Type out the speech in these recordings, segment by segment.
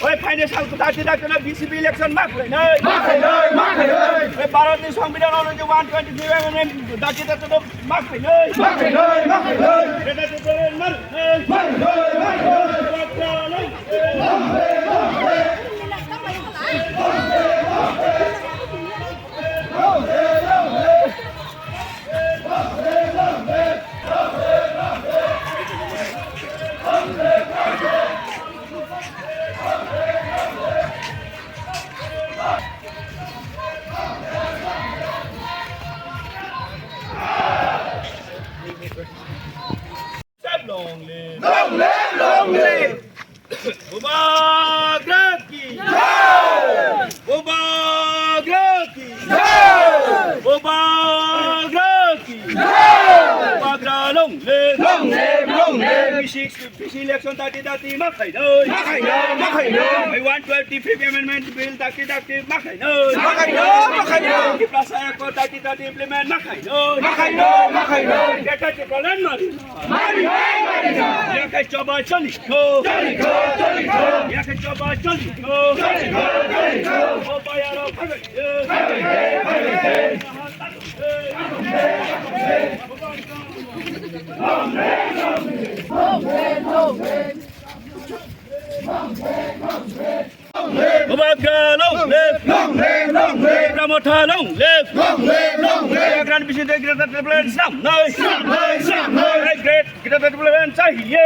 ওই ফাইন্যান্সিয়াল দাঁড়িয়ে doctor BCB election মাখাইনাই ওই ভারতনি সংবিধান অনুযায়ী 123 দাঁড়িয়ে doctor মাখাইনাই Long live! Long live! Long live! Mubarak ki jai! Mubarak ki jai! Mubarak ki jai! Mubarak long live! Long live! Long live! Bisi election dati makhainoi! Makhainoi! 125th amendment bill dati makhainoi! Makhainoi! Di Plaza Eko dati implement makhainoi! Data chekalan mari! Ya que coba Joliko, ya que coba Joliko, oh bayaro long live, Pramotha long live, Grand Bishop Greta Triplet Sam, great Greta Triplet चाहिए,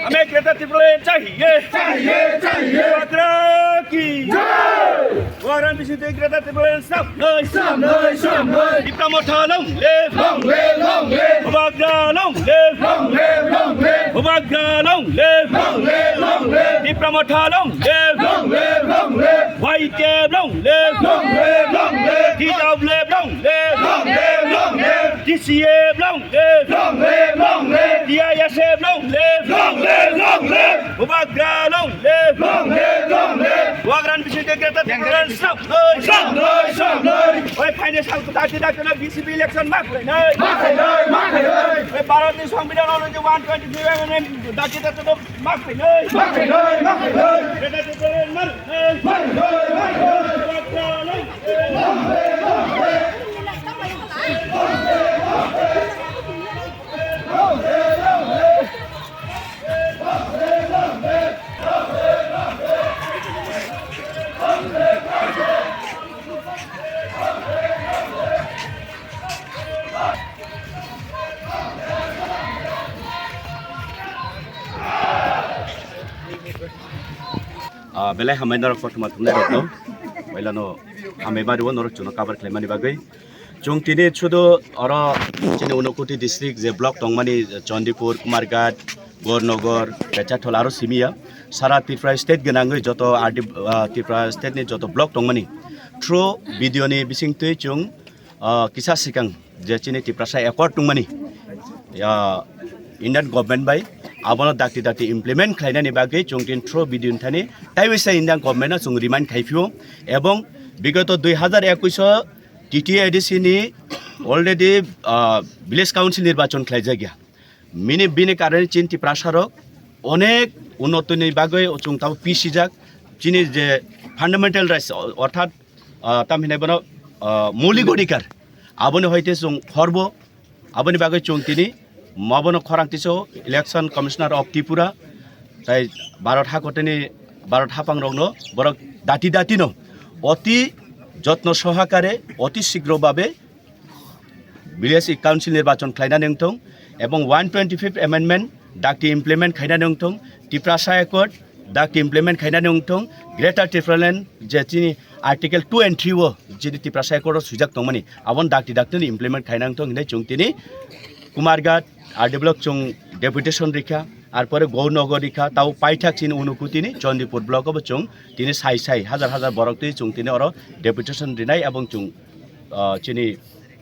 हमें Greta Triplet चाहिए, Mubarak ki Grand Bishop Greta Triplet Sam, Pramotha long live, Mubarak long live, Mubarak long live, Pramotha long live, White Cab long live, T-Dub long live, DCA long live, DISF long live, Mubarak long live, Wagran Bishop Greta Triplet Sam, ওই financial দাঁড়িয়ে doctor BCB election মাখাইনাই ওই ভারতনি সংবিধান অনুযায়ী 123 দাঁড়িয়ে doctor মাখাইনাই belai hamai norok pertama tunai rokno, belai no hamai baru norok cuma kabar klaimani bagai. Jung tini sudo orang cini Unakoti district je blok tongmani Chandipur, Kumarghat, Gornogor, Pechatol aro simia, Sara Tripura state genangui joto Tripura state ni joto blok tongmani. Through video ni bising tui jung kisah sikang je cini Tripura sai accord tongmani. Ya Indian government by abono dakti implement khlainani bagai jungtin through video thani taibisa Indian government jung remind khaifio ebong bigoto 2021 TTIDC ni already village council nirbachon khlaijagya mini bini karone chin Tripura sarok onek unnotoni bagai jung tao pisijak chini je fundamental rights orthat tamhinai bono moulik odhikar aboni hoite jung khorbo aboni bagai jung tini Mabono Khorangtiso, Election Commissioner of Tripura, tai Bharat Hakoteni Bharat Hapang Rogno, Borok Dati no, Oti Jotno Sohakare, Oti Sigro Babe, Village Council Nirbachon Khlaina Nengtong, ebong 125th Amendment, Dakti implement Khaina Nengtong, Tripura Accord, Dakti implement Khaina Nengtong, Greater Tripura Land, Jetini Article 2 and 3 wo, Jidi Tripura Accord Sujak Tongmani, Avon Dakti implement Khaina Nengtong, Ne Chungtini, Kumarghat, Block Chung Deputation Rika, Arpore Gornogor Rika, Tau Paitak in Unukutini, Chandipur Block of Chung, Tini Sai, Hazar Borokti, Chung Tinoro, Deputation Deny Abong Chung, Chini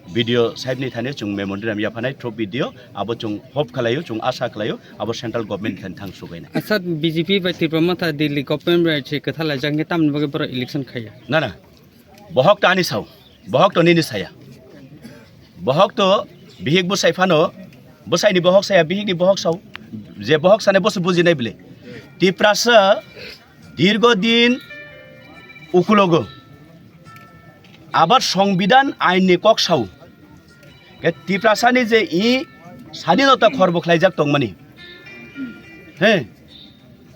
video Saibni Tane, Chung Memondram Yapanai, Trop video, about Chung Hope Kalayo, Chung Asa Kalayo, about central government can thank Subena. I thought BJP by Tripura, the government Katala Jangatam November election Kaya. Nana Bohok Tani Sao, Bohok to Ninisaya Bohok to Bihig Busaifano. Bosai ni bohok saya bihig ni bohok sau যে বহক সানে বসে বুঝি নাই বলে টিপ্রাসা দীর্ঘদিন উকুলগ আবার সংবিধান আইন কক সাউ টিপ্রাসানি যে স্বাধীনতা খর্ব খাইজাক তংমানি হ্যাঁ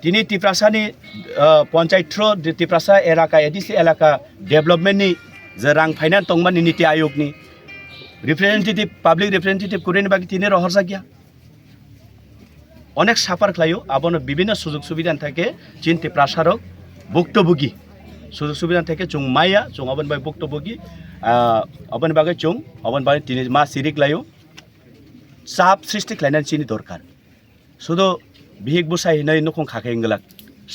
তিনি টিপ্রাসানি পঞ্চায়েত টিপ্রাসা এলাকা এডিসি এলাকা ডেভেলপমেন্টনি যে রাং ফাইনান্স তংমানি নীতি আয়োগনি রিপ্রেজেন্টেটিভ পাবলিক রিপ্রেজেন্টেটিভ করে বাকি তিনি রহরজা গিয়া অনেক সাফার খাইও আবনো বিভিন্ন সুযোগ সুবিধা থাকে চিন টিপ্রাসারক ভুক্তভোগী সুযোগ সুবিধা থেকে চুং মাইয়া চুং অবন বাই ভুক্তভোগী অবন বাগে চুং অবন বাগে তিনি মা সিরিক লাইও চাপ সৃষ্টি খাইনাनै চিনি দরকার শুধু বিহিক বুসাই হিনাই নখং খাখাই গেলাক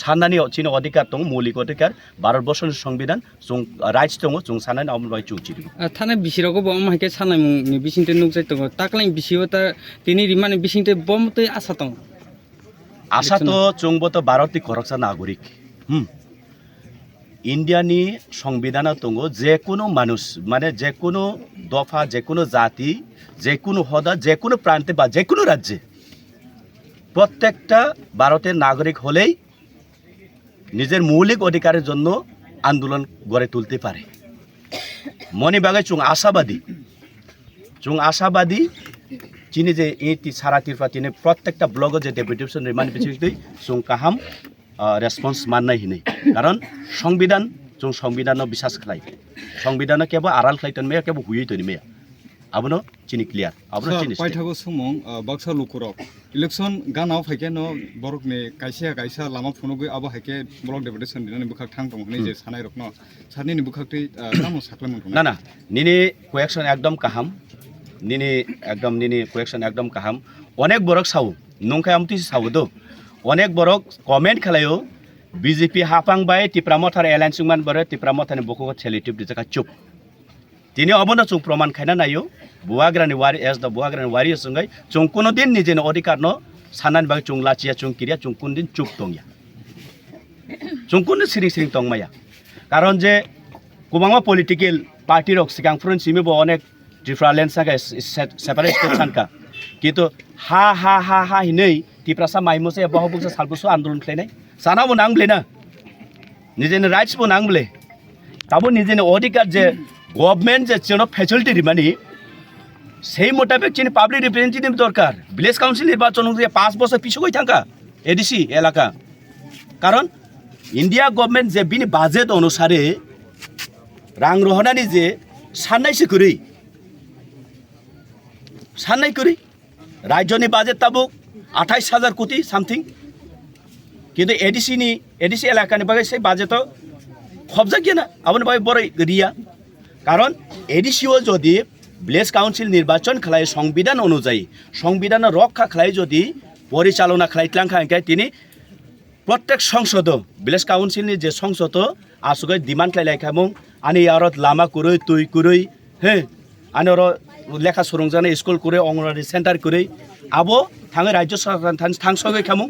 সানनानै চিনি অধিকার দं মৌলিক অধিকার ভারতবর্ষनि সংবিধাन जों राइट्स दं जों साननानै अबन बाय चुं चिरि थाना बिसिरावको बम हाइके सानामुंनि बिसिंते नुगजाय दङ ताकलाइ बिसिवता तिनि रिमाने बिसिंते बमते आसा दं आशा तो जोंबो भारतनि करक्सा नागरिक ইন্ডিয়ানি সংবিধান দङ যে কোনো মানুষ মানে যে কোনো দফা যে কোনো জাতি যে কোনো হদা যে কোনো প্রান্তে বা যে কোনো রাজ্যে প্রত্যেকটা ভারতের নাগরিক হলেই নিজের মৌলিক অধিকারের জন্য আন্দোলন গড়ে তুলতে পারে মনে বাগে চুং আশাবাদী চিনি যে এই সারা তিরফা তিনি প্রত্যেকটা ব্লগে যে ডেপুটেশন রিমান্ড বিশেষই চুং কাহাম রেসপন্স মাননাই হিनै কারণ সংবিধান जों संविधान বিশ্বাস খাই সংবিধান কেবল আড়াল খাইতন মেয়া কেবল হুই তনি মেয়া আবনো চিনি ক্লিয়ার আবনো চিনি পাইথাগো সমং বাক্সা লুকুরক ইলেকশন গানাव फाइके न बरकनि कायसा लामा फुनुगै आबो हाइके ब्लक डेपुटेशन दिनानि बुखाक थां दं हनै जे सानाय रखन सारनि बुखाकथै नामो साख्लाय मोनथों ना निनि कोएक्शन एकदम काहाम निनि कोएक्शन एकदम काहाम अनेक बरक साव नंखाय आमति साव दो अनेक बरक कमेन्ट खालायो बीजेपी हाफांबाय तिप्रामथार एलायन्सुमान बरे तिप्रामथानि बखौ सेलिटिव दिजाका चुप तिनि अबनो चुं प्रमाण खायना नायो बुवाग्रानि वारि एस द बुवाग्रानि वारि संगै चुं कोनो दिन निजेनो अधिकार न सानान बाग चुं लाचिया चुं किरिया चुं कुन दिन चुप दंया चुं कुन सिरिं तंमाया कारण जे कुबांगा पलिटिकल पार्टी रक सिगां फ्रन सिमेबो अनेक डिफरेंस सागा सेपारेट स्टेट सानका किन्तु हा हिनै तिप्रासा माइमोसे बहबुसा सालबुसु आन्दोलन खालायनाय सानाबो नांब्ले ना निजेनो राइट्सबो नांब्ले ताबो निजेनो अधिकार जे गभर्नमेंट जे चेनो फैसिलिटी रिमानि সেই মোতাবেক চিনি পাবলিক রিপ্রেজেন্টেটিভ দরকার ভিলেজ কাউন্সিল নির্বাচন 5 বছর পিছুই থাকা এডিসি এলাকা কারণ ইন্ডিয়া গভর্নমেন্ট যে বিনি বাজেট অনুসারে রাং রহনানি যে সান্নাই করি রাজ্যনি বাজেট তাবুক 28,000 কোটি সামথিং কিন্তু এডিসি এলাকানি বাগে সেই বাজেট খবজা গিয়ে না আপনি বাগে বড় রিয়া কারণ এডিসিও যদি ভিলেজ কাউন্সিল নির্বাচন খালাই সংবিধান অনুযায়ী সংবিধান রক্ষা খালাই যদি পরিচালনা খালাইতলাং খাই তিনি প্রত্যেক সংসদ ভিলেজ কাউন্সিলনি যে সংসদ আসুগৈ ডিমান্ড খাইলাই খামুং আনি ইয়ারত লামা কুরৈ তুই কুরৈ হে আনি আর লেখা সুরংজানে স্কুল করে অঙ্গনওয়াড়ি সেন্টার করে আবো থাঙে রাজ্য সরকার থাংসগৈ খামুং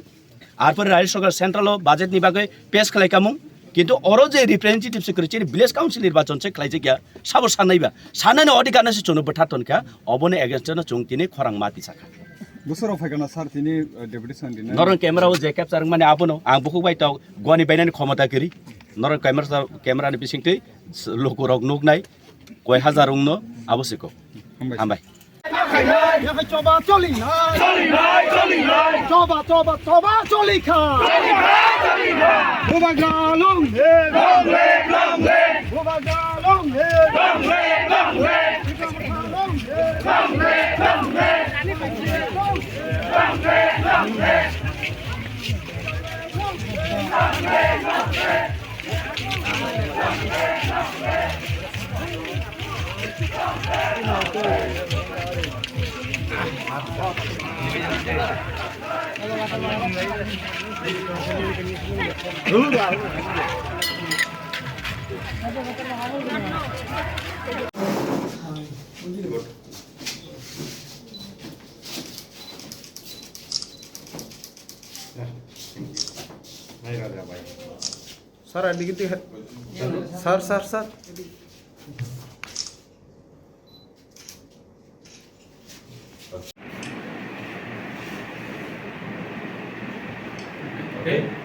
আরপরে রাজ্য সরকার সেন্ট্রাল বাজেটনি বাগৈ পেশ খালাই খামুং কিন্তু অর যে রিপ্রেজেন্টেটিভ সেক্রেটারি ভিলেজ কাউন্সিল নির্বাচন সে খাইছে গিয়া সাবর সানাইবা সানানি অধিকার নাসি চনো বঠাতন কা অবনে এগেনস্টনা চংতিনি খরাং মাতি সাকা बोसोराव फायगाना सार तिनि डेपुटेशन दिना नरन क्यामेराव जे क्याप्चार माने आबनो आं बुखु बाय ताव गनि बायनानि क्षमता करी नरन क्यामेरानि बिसिंथै लोकरक नुगनाय कय हाजार उंनो आवश्यक हामबाय Coba coli kha. Boba galong he. Boba galong he. Sir, ada gitu ya? Sir. Okay.